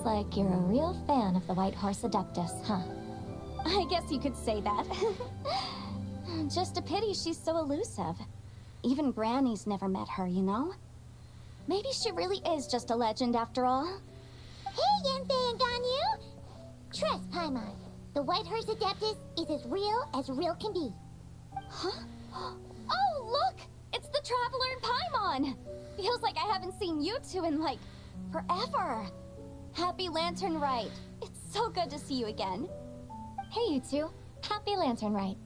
Like you're a real fan of the White Horse Adeptus, huh? I guess you could say that. Just a pity she's so elusive. Even Granny's never met her, you know? Maybe she really is just a legend after all. Hey, Yanfei and Ganyu! Trust, Paimon. The White Horse Adeptus is as real can be. Huh? Oh, look! It's the Traveler and Paimon! Feels like I haven't seen you two in, like, forever. Happy Lantern Rite. It's so good to see you again. Hey, you two. Happy Lantern Rite.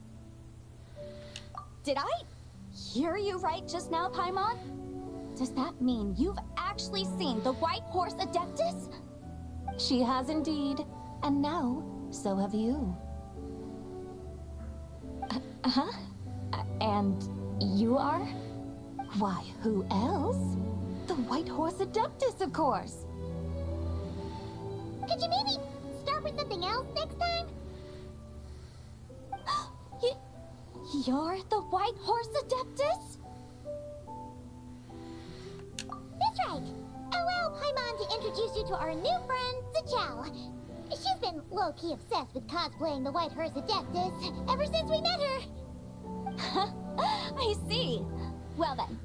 Did I hear you right just now, Paimon? Does that mean you've actually seen the White Horse Adeptus? She has indeed. And now, so have you. Huh? And you are? Why, who else? The White Horse Adeptus, of course. Could you maybe start with something else next time? You're the White Horse Adeptus? That's right. Allow Paimon to introduce you to our new friend, Zichao. She's been low-key obsessed with cosplaying the White Horse Adeptus ever since we met her. I see. Well then,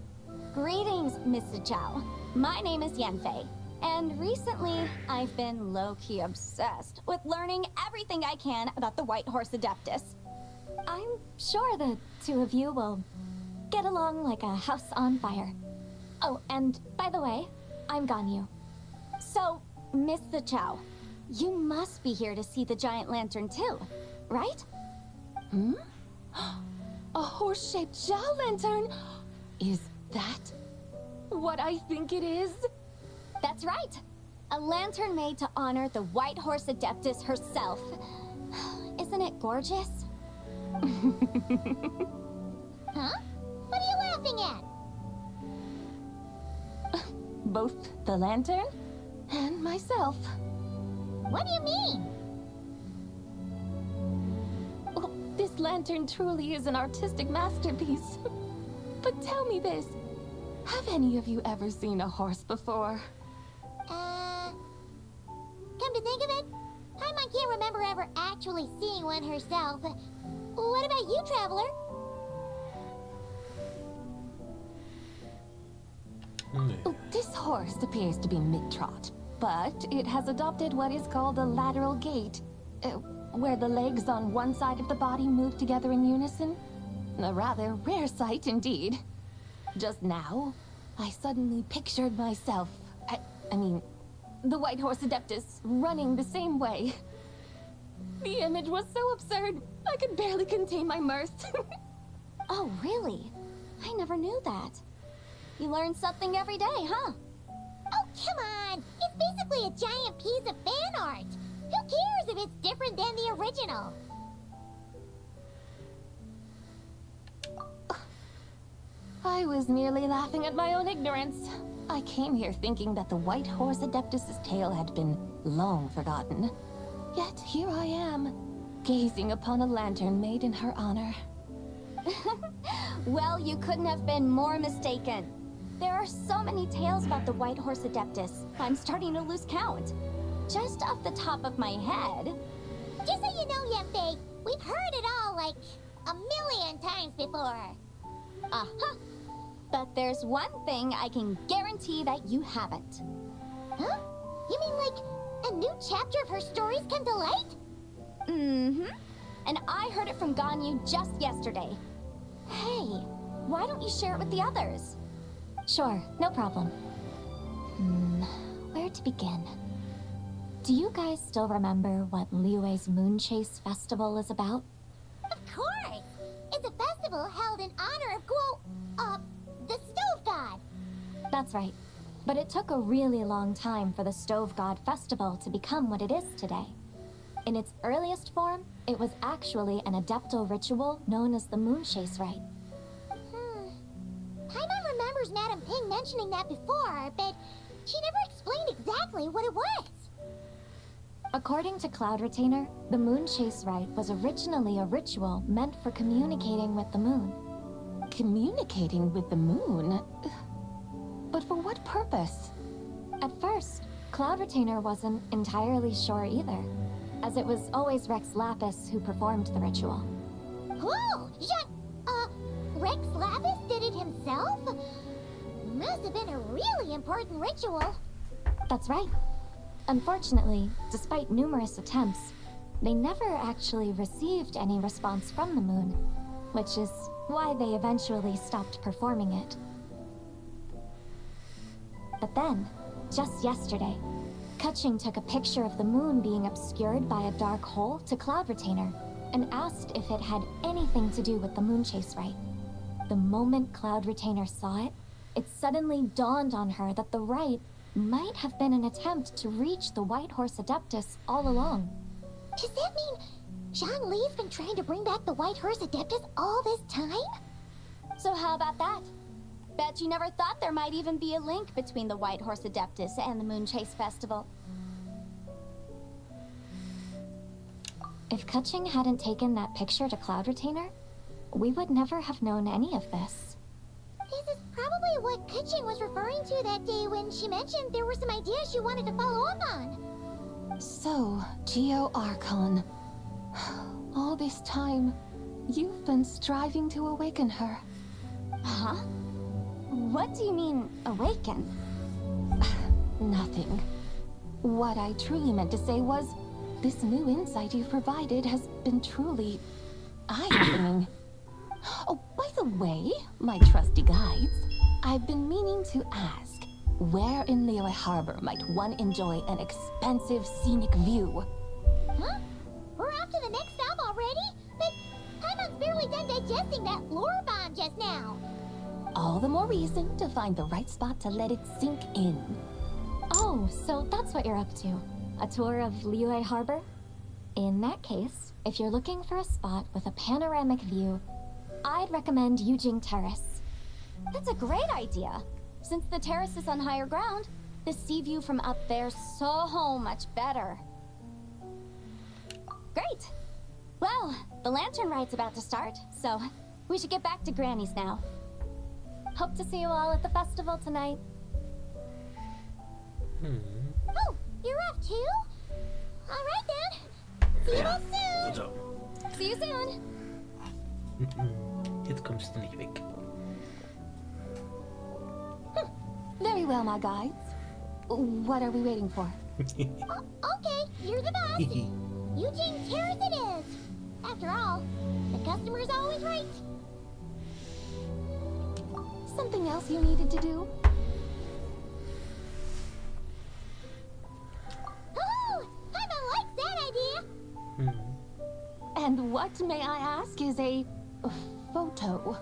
greetings, Miss Zichao. My name is Yanfei. And recently, I've been low-key obsessed with learning everything I can about the White Horse Adeptus. I'm sure the two of you will get along like a house on fire. Oh, and by the way, I'm Ganyu. So, Miss Zichao, you must be here to see the giant lantern too, right? Hmm? A horse-shaped Jiao lantern? Is that what I think it is? That's right. A lantern made to honor the White Horse Adeptus herself. Isn't it gorgeous? Huh? What are you laughing at? Both the lantern and myself. What do you mean? Oh, this lantern truly is an artistic masterpiece. But tell me this, have any of you ever seen a horse before? Come to think of it, Paimon can't remember ever actually seeing one herself. What about you, Traveler? Oh, this horse appears to be mid-trot, but it has adopted what is called a lateral gait, where the legs on one side of the body move together in unison. A rather rare sight indeed. Just now, I suddenly pictured myself, I mean, the White Horse Adeptus running the same way. The image was so absurd, I could barely contain my mirth. Oh, really? I never knew that. You learn something every day, huh? Oh, come on! It's basically a giant piece of fan art! Who cares if it's different than the original? I was merely laughing at my own ignorance. I came here thinking that the White Horse Adeptus' tale had been long forgotten. Yet here I am, gazing upon a lantern made in her honor. Well, you couldn't have been more mistaken. There are so many tales about the White Horse Adeptus, I'm starting to lose count. Just off the top of my head... Just so you know, Yanfei, we've heard it all like a million times before. Uh-huh. But there's one thing I can guarantee that you haven't. Huh? You mean like a new chapter of her stories come to light? Mm-hmm. And I heard it from Ganyu just yesterday. Hey, why don't you share it with the others? Sure, no problem. Where to begin? Do you guys still remember what Liyue's Moon Chase Festival is about? Of course! It's a festival held in honor of the Stove God. That's right. But it took a really long time for the Stove God Festival to become what it is today. In its earliest form, it was actually an adeptal ritual known as the Moon Chase Rite. Paimon remembers Madame Ping mentioning that before, but she never explained exactly what it was. According to Cloud Retainer, the Moon Chase Rite was originally a ritual meant for communicating with the moon. Communicating with the moon? But for what purpose? At first, Cloud Retainer wasn't entirely sure either, as it was always Rex Lapis who performed the ritual. Whoa! Rex Lapis did it himself? Must have been a really important ritual. That's right. Unfortunately, despite numerous attempts, they never actually received any response from the moon, which is why they eventually stopped performing it. But then, just yesterday, Kutching took a picture of the moon being obscured by a dark hole to Cloud Retainer and asked if it had anything to do with the moon chase rite. The moment Cloud Retainer saw it, it suddenly dawned on her that the rite might have been an attempt to reach the White Horse Adeptus all along. Does that mean Zhang Li's been trying to bring back the White Horse Adeptus all this time? So how about that? Bet you never thought there might even be a link between the White Horse Adeptus and the Moon Chase Festival. If Kutching hadn't taken that picture to Cloud Retainer, we would never have known any of this. This is probably what Kutching was referring to that day when she mentioned there were some ideas she wanted to follow up on. So, Geo Archon. All this time, you've been striving to awaken her. Huh? What do you mean, awaken? Nothing. What I truly meant to say was, this new insight you've provided has been truly eye-opening. Oh, by the way, my trusty guides, I've been meaning to ask, where in Liyue Harbor might one enjoy an expansive scenic view? Huh? We're off to the next stop already? But Paimon's barely done digesting that lore bomb just now. All the more reason to find the right spot to let it sink in. Oh, so that's what you're up to. A tour of Liyue Harbor? In that case, if you're looking for a spot with a panoramic view, I'd recommend Yujing Terrace. That's a great idea. Since the terrace is on higher ground, the sea view from up there's so much better. Great! Well, the lantern ride's about to start, so we should get back to Granny's now. Hope to see you all at the festival tonight. Oh, you're off too? All right then. See you all soon. So, See you soon! jetzt kommst du nicht weg. Very well, my guides. What are we waiting for? Okay, you're the boss. Eugene Terrace it is. After all, the customer's always right. Something else you needed to do? Oh, Paimon likes that idea. And what, may I ask, is a photo?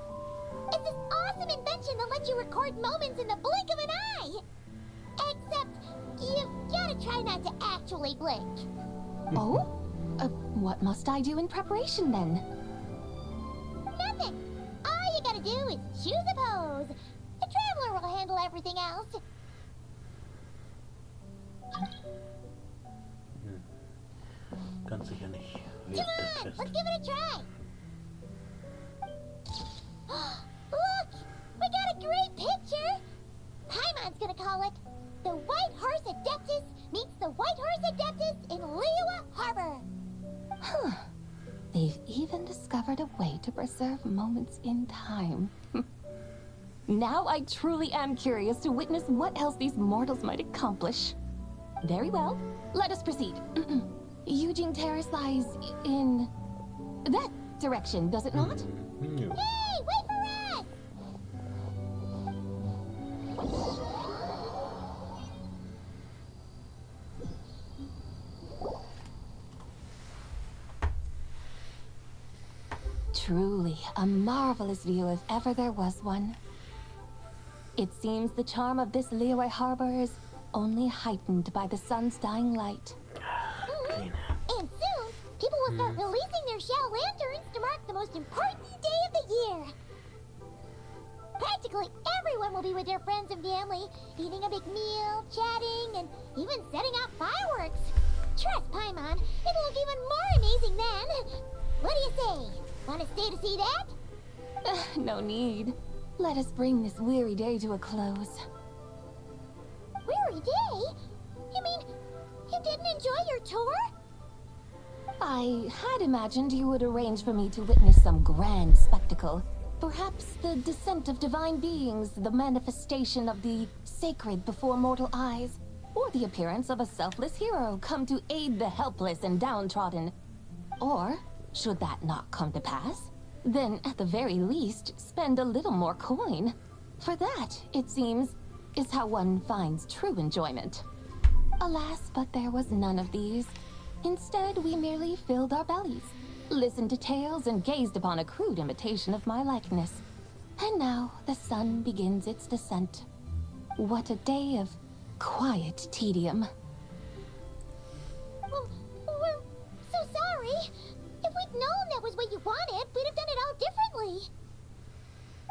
It's this awesome invention that lets you record moments in the blink of an eye. Except, you've gotta try not to actually blink. Oh? What must I do in preparation then? Nothing. All you gotta do is choose a pose. The Traveler will handle everything else. Ganz sicher nicht. Come on, let's give it a try. Look, we got a great picture. Paimon's gonna call it The White Horse Adeptus Meets the White Horse Adeptus in Liyue Harbor. Huh. They've even discovered a way to preserve moments in time. Now I truly am curious to witness what else these mortals might accomplish. Very well, let us proceed. Eugene Terrace lies in that direction, does it not? No. Hey, wait for us! Truly, a marvelous view if ever there was one. It seems the charm of this Liyue Harbor is only heightened by the sun's dying light. Clean. And soon, people will start releasing their shell lanterns to mark the most important day of the year. Practically everyone will be with their friends and family, eating a big meal, chatting, and even setting off fireworks. Trust Paimon, it'll look even more amazing then. What do you say? Want to stay to see that? No need. Let us bring this weary day to a close. Weary day? You mean tour? I had imagined you would arrange for me to witness some grand spectacle. Perhaps the descent of divine beings, the manifestation of the sacred before mortal eyes, or the appearance of a selfless hero come to aid the helpless and downtrodden. Or, should that not come to pass, then at the very least, spend a little more coin. For that, it seems, is how one finds true enjoyment. Alas, but there was none of these. Instead, we merely filled our bellies, listened to tales, and gazed upon a crude imitation of my likeness. And now the sun begins its descent. What a day of quiet tedium. Well, we're so sorry. If we'd known that was what you wanted, we'd have done it all differently.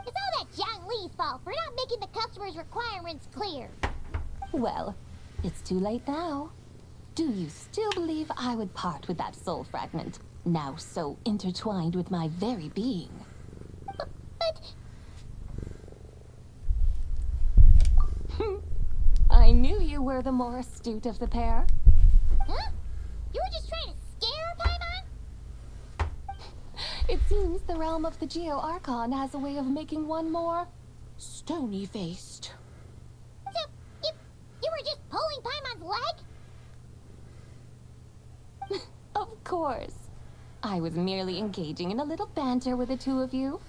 It's all that Zhang Li's fault for not making the customer's requirements clear. Well, it's too late now. Do you still believe I would part with that soul fragment, now so intertwined with my very being? But I knew you were the more astute of the pair. huh? You were just trying to scare Paimon? It seems the realm of the Geo-Archon has a way of making one more stony-faced. So, you were just pulling Paimon's leg? Of course. I was merely engaging in a little banter with the two of you.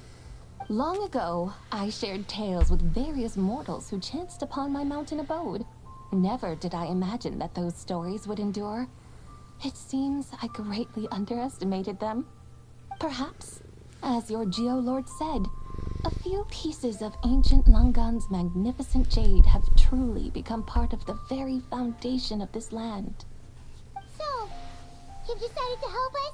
Long ago, I shared tales with various mortals who chanced upon my mountain abode. Never did I imagine that those stories would endure. It seems I greatly underestimated them. Perhaps, as your Geolord said, a few pieces of ancient Langan's magnificent jade have truly become part of the very foundation of this land. So, you've decided to help us?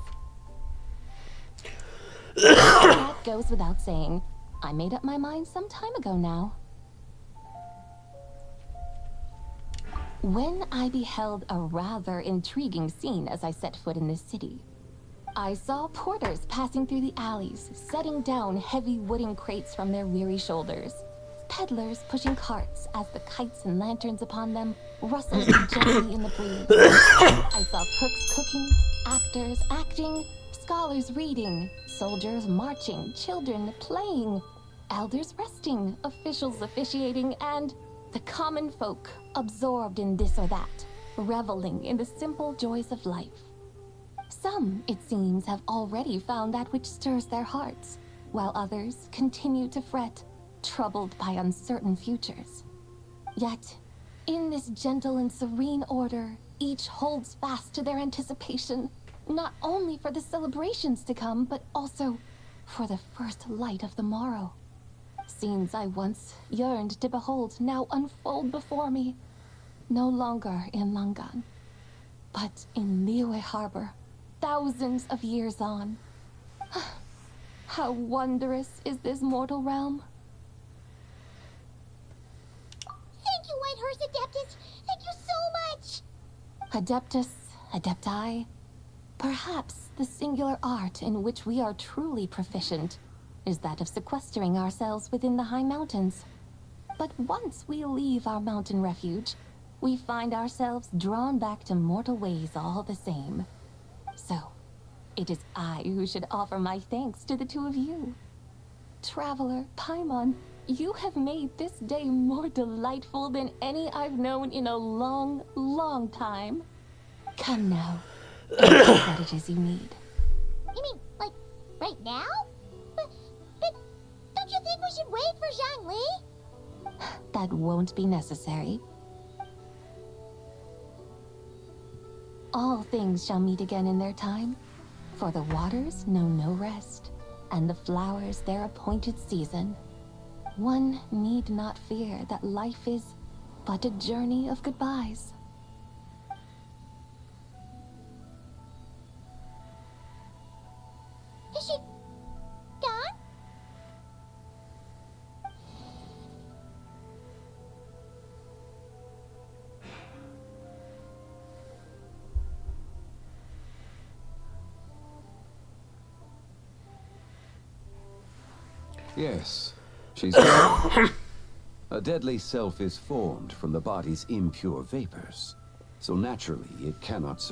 That goes without saying. I made up my mind some time ago now. When I beheld a rather intriguing scene as I set foot in this city, I saw porters passing through the alleys, setting down heavy wooden crates from their weary shoulders. Peddlers pushing carts as the kites and lanterns upon them rustled gently in the breeze. I saw cooks cooking, actors acting, scholars reading, soldiers marching, children playing, elders resting, officials officiating, and the common folk absorbed in this or that, reveling in the simple joys of life. Some, it seems, have already found that which stirs their hearts, while others continue to fret, troubled by uncertain futures. Yet, in this gentle and serene order, each holds fast to their anticipation, not only for the celebrations to come, but also for the first light of the morrow. Scenes I once yearned to behold now unfold before me, no longer in Langan, but in Liyue Harbor, thousands of years on. How wondrous is this mortal realm! Thank you, Whitehurst Adeptus! Thank you so much! Adeptus, Adepti, perhaps the singular art in which we are truly proficient is that of sequestering ourselves within the high mountains. But once we leave our mountain refuge, we find ourselves drawn back to mortal ways all the same. So, it is I who should offer my thanks to the two of you. Traveler, Paimon, you have made this day more delightful than any I've known in a long, long time. Come now, and take what it is you need. You mean, like, right now? But don't you think we should wait for Zhang Li? That won't be necessary. All things shall meet again in their time, for the waters know no rest, and the flowers their appointed season. One need not fear that life is but a journey of goodbyes. Is she gone? Yes, she's gone. A deadly self is formed from the body's impure vapors, so naturally it cannot